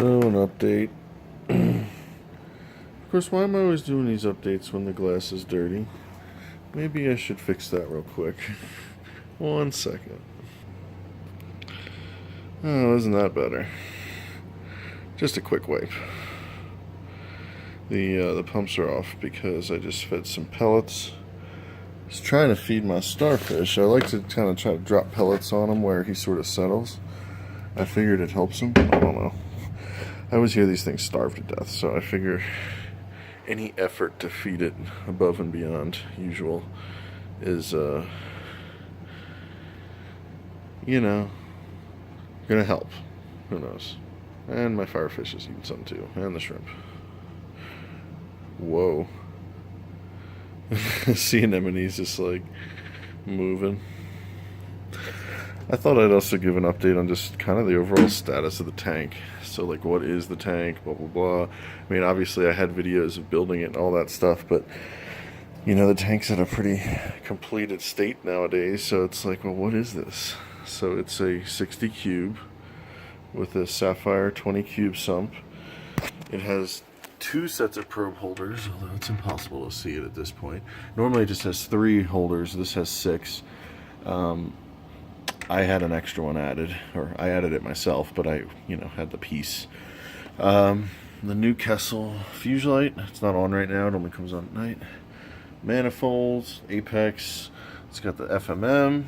So, an update. Of course, why am I always doing these updates when the glass is dirty? Maybe I should fix that real quick. 1 second. Oh, isn't that better? Just a quick wipe. The pumps are off because I just fed some pellets. I was trying to feed my starfish. I like to kind of try to drop pellets on him where he sort of settles. I figured it helps him. I don't know. I always hear these things starve to death, so I figure any effort to feed it above and beyond usual is, gonna help. Who knows? And my firefish is eating some too, and the shrimp. Whoa. Sea anemone's just like moving. I thought I'd also give an update on just kind of the overall status of the tank. So, like, what is the tank, blah, blah, blah. I mean, obviously I had videos of building it and all that stuff, but, the tank's in a pretty completed state nowadays, so it's like, well, what is this? So it's a 60 cube with a Sapphire 20 cube sump. It has 2 sets of probe holders, although it's impossible to see it at this point. Normally it just has 3 holders. This has 6. I had an extra one added, or I added it myself, but I, had the piece. The new Kessel Fuselite, it's not on right now, it only comes on at night. Manifolds, Apex, it's got the FMM,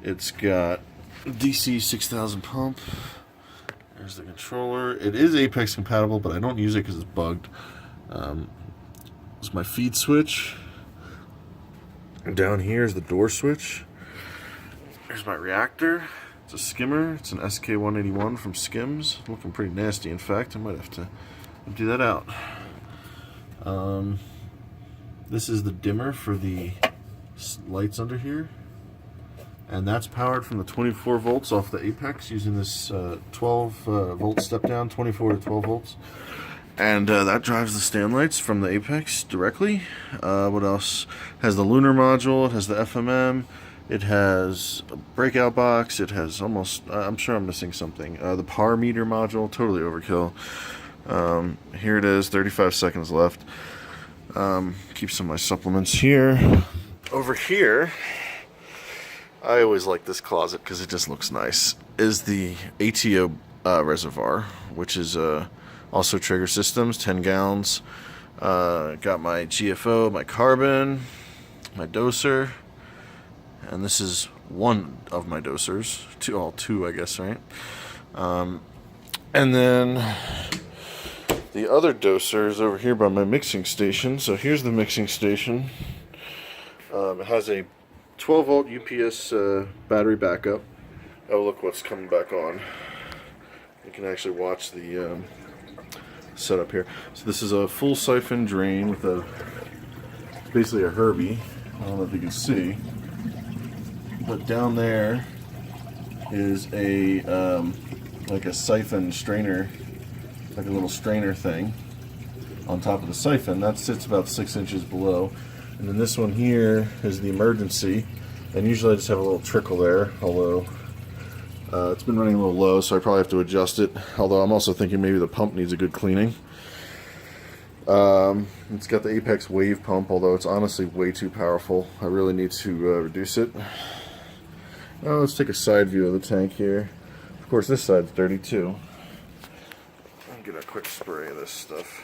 it's got DC 6000 pump, there's the controller. It is Apex compatible, but I don't use it because it's bugged. It's my feed switch. And down here is the door switch. Here's my reactor. It's a skimmer. It's an SK181 from Skims. Looking pretty nasty, in fact. I might have to empty that out. This is the dimmer for the lights under here. And that's powered from the 24 volts off the Apex using this 12 volt step down, 24 to 12 volts. And that drives the stand lights from the Apex directly. What else? It has the lunar module. It has the FMM. It has a breakout box. It has almost, I'm sure I'm missing something. The power meter module, totally overkill. Here it is, 35 seconds left. Keep some of my supplements here. Over here, I always like this closet because it just looks nice, is the ATO reservoir, which is also Trigger Systems, 10 gallons. Got my GFO, my carbon, my doser. And this is one of my dosers. Two, I guess, right? And then the other doser is over here by my mixing station. So here's the mixing station. It has a 12 volt UPS battery backup. Oh, look what's coming back on. You can actually watch the setup here. So this is a full siphon drain with basically a Herbie. I don't know if you can see. But down there is a like a siphon strainer, like a little strainer thing on top of the siphon. That sits about 6 inches below. And then this one here is the emergency. And usually I just have a little trickle there, although it's been running a little low, so I probably have to adjust it. Although I'm also thinking maybe the pump needs a good cleaning. It's got the Apex wave pump, although it's honestly way too powerful. I really need to reduce it. Oh, let's take a side view of the tank here. Of course, this side's dirty too. I'll get a quick spray of this stuff.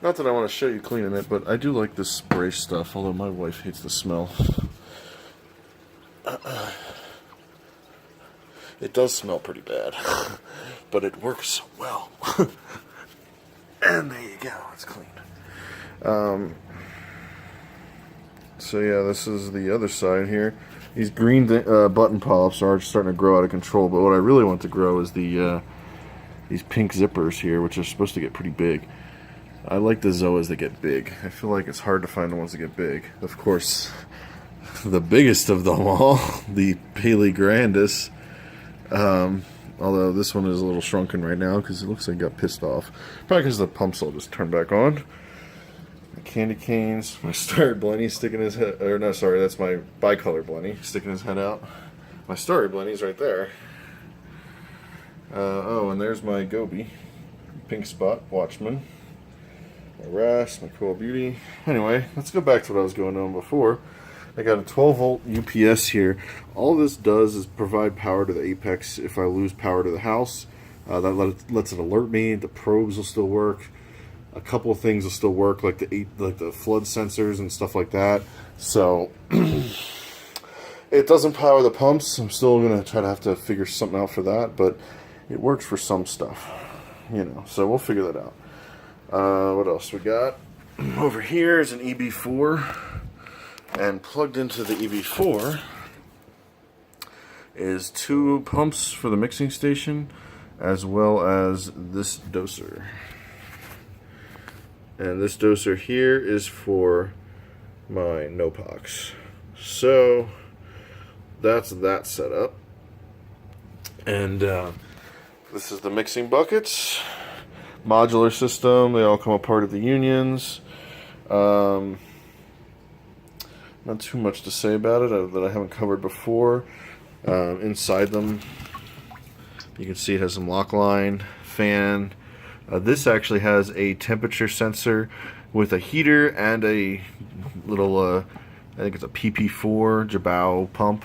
Not that I want to show you cleaning it, but I do like this spray stuff, although my wife hates the smell. It does smell pretty bad, but it works so well. And there you go, it's clean. So yeah, this is the other side here. These green button polyps are starting to grow out of control, but what I really want to grow is the these pink zippers here, which are supposed to get pretty big. I like the zoas that get big. I feel like it's hard to find the ones that get big. Of course, the biggest of them all, the Paleograndis, although this one is a little shrunken right now because it looks like it got pissed off. Probably because the pumps all just turned back on. My candy canes, my starry blenny sticking his head, or no, sorry, that's my bicolor blenny sticking his head out. My starry blenny's right there. Oh, and there's my goby, pink spot, watchman. My Ras, my Coral Beauty. Anyway, let's go back to what I was going on before. I got a 12 volt UPS here. All this does is provide power to the Apex if I lose power to the house. That lets it alert me. The probes will still work. A couple of things will still work, like the flood sensors and stuff like that. So it doesn't power the pumps. I'm still gonna try to have to figure something out for that, but it works for some stuff, you know. So we'll figure that out. What else we got? Over here is an EB4, and plugged into the EB4 is 2 pumps for the mixing station, as well as this doser. And this doser here is for my Nopox. So that's that setup. And this is the mixing buckets. Modular system, they all come apart at the unions. Not too much to say about it that I haven't covered before. Inside them, you can see it has some lock line, fan. This actually has a temperature sensor with a heater and a little, I think it's a PP4 Jabao pump.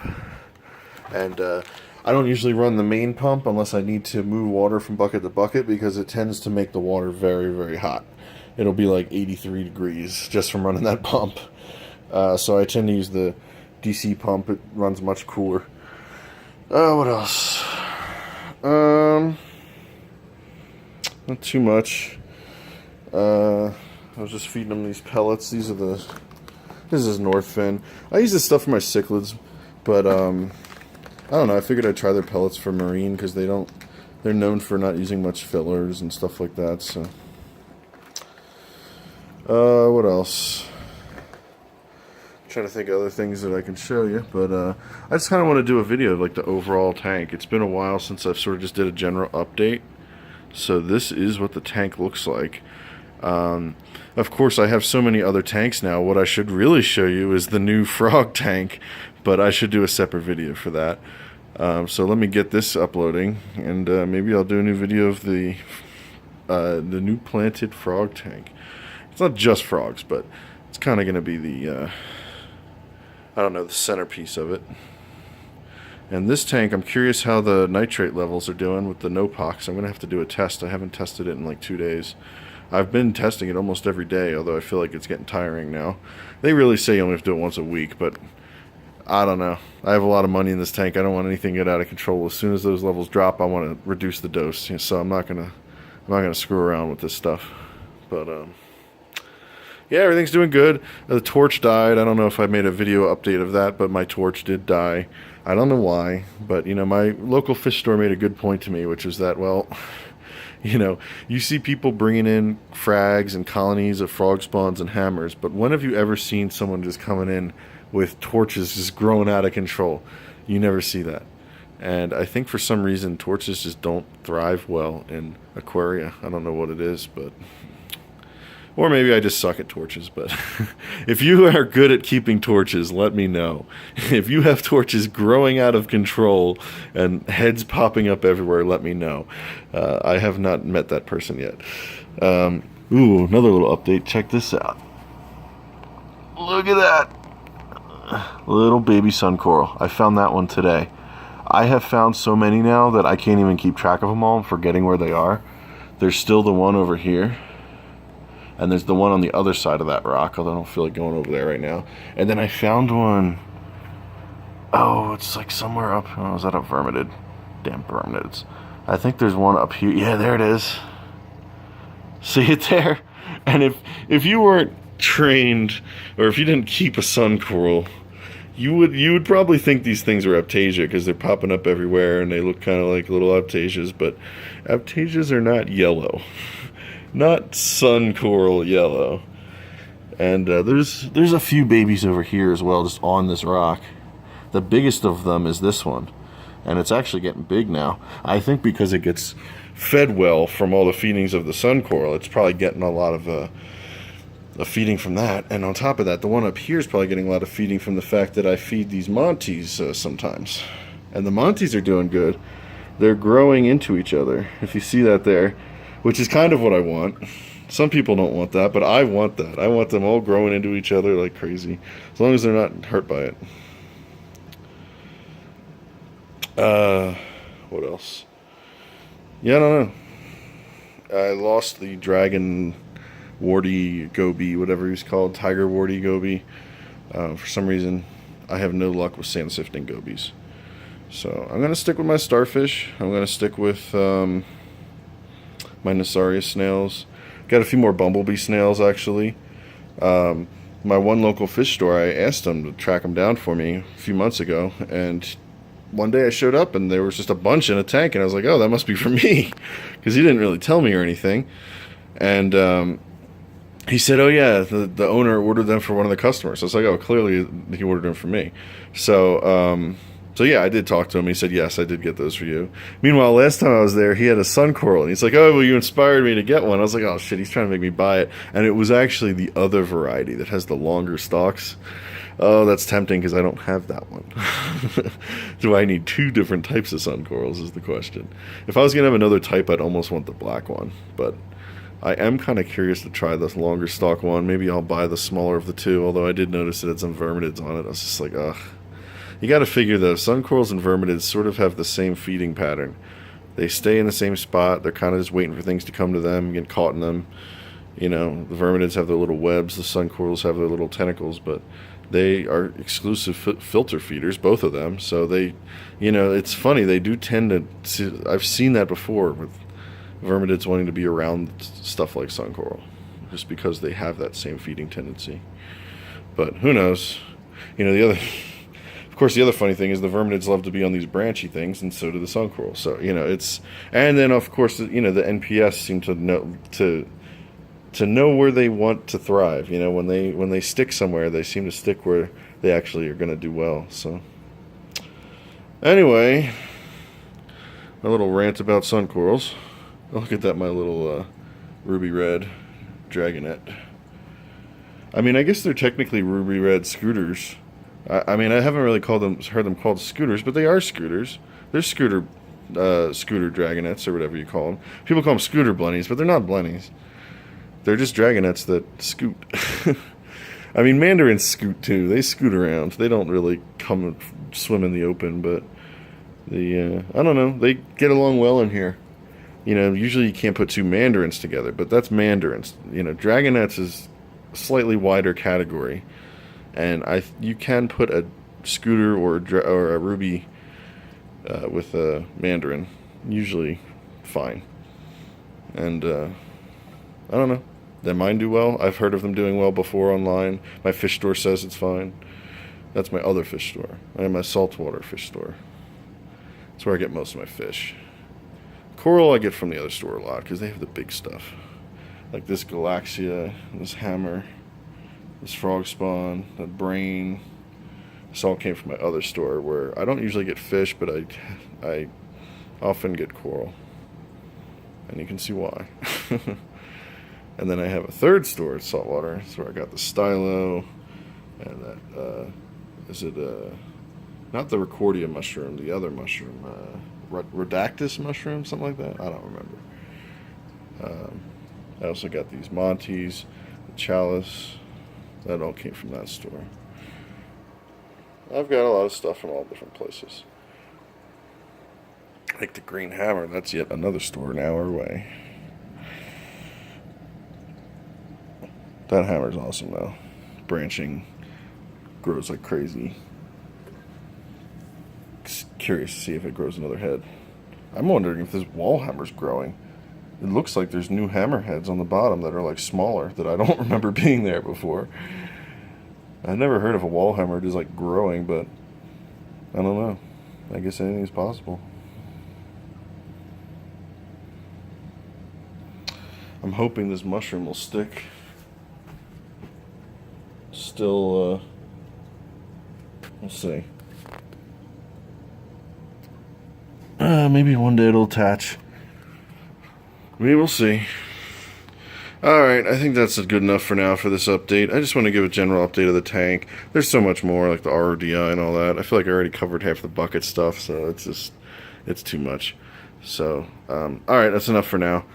And I don't usually run the main pump unless I need to move water from bucket to bucket because it tends to make the water very, very hot. It'll be like 83 degrees just from running that pump. So I tend to use the DC pump. It runs much cooler. What else? Not too much. I was just feeding them these pellets. This is Northfin. I use this stuff for my cichlids, but I don't know. I figured I'd try their pellets for marine because they're known for not using much fillers and stuff like that. So, what else? I'm trying to think of other things that I can show you, but I just kind of want to do a video of like the overall tank. It's been a while since I've sort of just did a general update. So this is what the tank looks like. Of course, I have so many other tanks now. What I should really show you is the new frog tank, but I should do a separate video for that. So let me get this uploading, and maybe I'll do a new video of the new planted frog tank. It's not just frogs, but it's kind of going to be the, I don't know, the centerpiece of it. And this tank, I'm curious how the nitrate levels are doing with the Nopox. I'm going to have to do a test. I haven't tested it in like 2 days. I've been testing it almost every day, although I feel like it's getting tiring now. They really say you only have to do it once a week, but I don't know. I have a lot of money in this tank. I don't want anything to get out of control. As soon as those levels drop, I want to reduce the dose. So I'm not gonna screw around with this stuff. But yeah, everything's doing good. The torch died. I don't know if I made a video update of that, but my torch did die. I don't know why, but you know, my local fish store made a good point to me, which is that, well, you know, you see people bringing in frags and colonies of frog spawns and hammers, but when have you ever seen someone just coming in with torches just growing out of control? You never see that. And I think for some reason torches just don't thrive well in aquaria. I don't know what it is, but... Or maybe I just suck at torches, but if you are good at keeping torches, let me know. If you have torches growing out of control and heads popping up everywhere, let me know. I have not met that person yet. Ooh, another little update. Check this out. Look at that. Little baby sun coral. I found that one today. I have found so many now that I can't even keep track of them all. I'm forgetting where they are. There's still the one over here. And there's the one on the other side of that rock, although I don't feel like going over there right now. And then I found one. Oh, it's like somewhere up. Oh, is that a vermidid? Damn vermidids. I think there's one up here. Yeah, there it is. See it there? And if you weren't trained, or if you didn't keep a sun coral, you would probably think these things are Aiptasia because they're popping up everywhere and they look kind of like little Aiptasias, but Aiptasias are not yellow. Not sun coral yellow. And there's a few babies over here as well, just on this rock. The biggest of them is this one, and it's actually getting big now. I think because it gets fed well from all the feedings of the sun coral, it's probably getting a lot of a feeding from that. And on top of that, the one up here is probably getting a lot of feeding from the fact that I feed these Montes sometimes. And the Montes are doing good. They're growing into each other, if you see that there, which is kind of what I want. Some people don't want that, but I want that. I want them all growing into each other like crazy, as long as they're not hurt by it. What else? Yeah, I don't know. I lost the dragon warty goby, whatever he was called, tiger warty goby. For some reason, I have no luck with sand sifting gobies. So I'm going to stick with my starfish. I'm going to stick with my Nassarius snails. Got a few more bumblebee snails, actually. My one local fish store, I asked them to track them down for me a few months ago, and one day I showed up and there was just a bunch in a tank, and I was like, oh, that must be for me, because he didn't really tell me or anything. And he said, oh yeah, the owner ordered them for one of the customers. So I was like, oh, clearly he ordered them for me. So yeah, I did talk to him. He said, yes, I did get those for you. Meanwhile, last time I was there, he had a sun coral, and he's like, oh, well, you inspired me to get one. I was like, oh shit, he's trying to make me buy it. And it was actually the other variety that has the longer stalks. Oh, that's tempting because I don't have that one. Do I need two different types of sun corals is the question. If I was going to have another type, I'd almost want the black one. But I am kind of curious to try this longer stalk one. Maybe I'll buy the smaller of the two, although I did notice it had some verminids on it. I was just like, ugh. You got to figure, though, sun corals and verminids sort of have the same feeding pattern. They stay in the same spot. They're kind of just waiting for things to come to them, get caught in them. You know, the verminids have their little webs. The sun corals have their little tentacles, but they are exclusive filter feeders, both of them. So they, you know, it's funny. They do tend to, I've seen that before with verminids wanting to be around stuff like sun coral, just because they have that same feeding tendency. But who knows? You know, of course, the other funny thing is the verminids love to be on these branchy things, and so do the sun coral. So, you know, it's, and then of course, you know, the NPS seem to know where they want to thrive. You know, when they stick somewhere, they seem to stick where they actually are going to do well. So anyway, my little rant about sun corals. Look at that, my little ruby red dragonet. I mean, I guess they're technically ruby red scooters. I mean, I haven't really heard them called scooters, but they are scooters. They're scooter dragonets, or whatever you call them. People call them scooter blennies, but they're not blennies. They're just dragonets that scoot. I mean, mandarins scoot too. They scoot around. They don't really come and swim in the open, but I don't know. They get along well in here. You know, usually you can't put two mandarins together, but that's mandarins. You know, dragonets is a slightly wider category, and you can put a scooter or a ruby with a mandarin, usually fine. And I don't know. They mine do well. I've heard of them doing well before online. My fish store says it's fine. That's my other fish store. I have my saltwater fish store. That's where I get most of my fish. Coral I get from the other store a lot because they have the big stuff. Like this Galaxia, this hammer, this frog spawn, that brain. This all came from my other store where I don't usually get fish, but I often get coral. And you can see why. And then I have a third store at Saltwater. That's where I got the stylo and that, not the Recordia mushroom, the other mushroom, Redactus mushroom, something like that? I don't remember. I also got these Montes, the Chalice. That all came from that store. I've got a lot of stuff from all different places. Like the Green Hammer, that's yet another store an hour away. That hammer's awesome though. Branching grows like crazy. Curious to see if it grows another head. I'm wondering if this wall hammer's growing. It looks like there's new hammer heads on the bottom that are like smaller that I don't remember being there before. I've never heard of a wall hammer just like growing, but I don't know. I guess anything's possible. I'm hoping this mushroom will stick. Still, we'll see. Maybe one day it'll attach. We will see. Alright, I think that's good enough for now for this update. I just want to give a general update of the tank. There's so much more, like the RODI and all that. I feel like I already covered half the bucket stuff, so it's too much. So, alright, that's enough for now.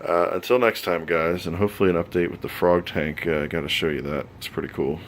Until next time, guys, and hopefully an update with the frog tank. I gotta show you that. It's pretty cool.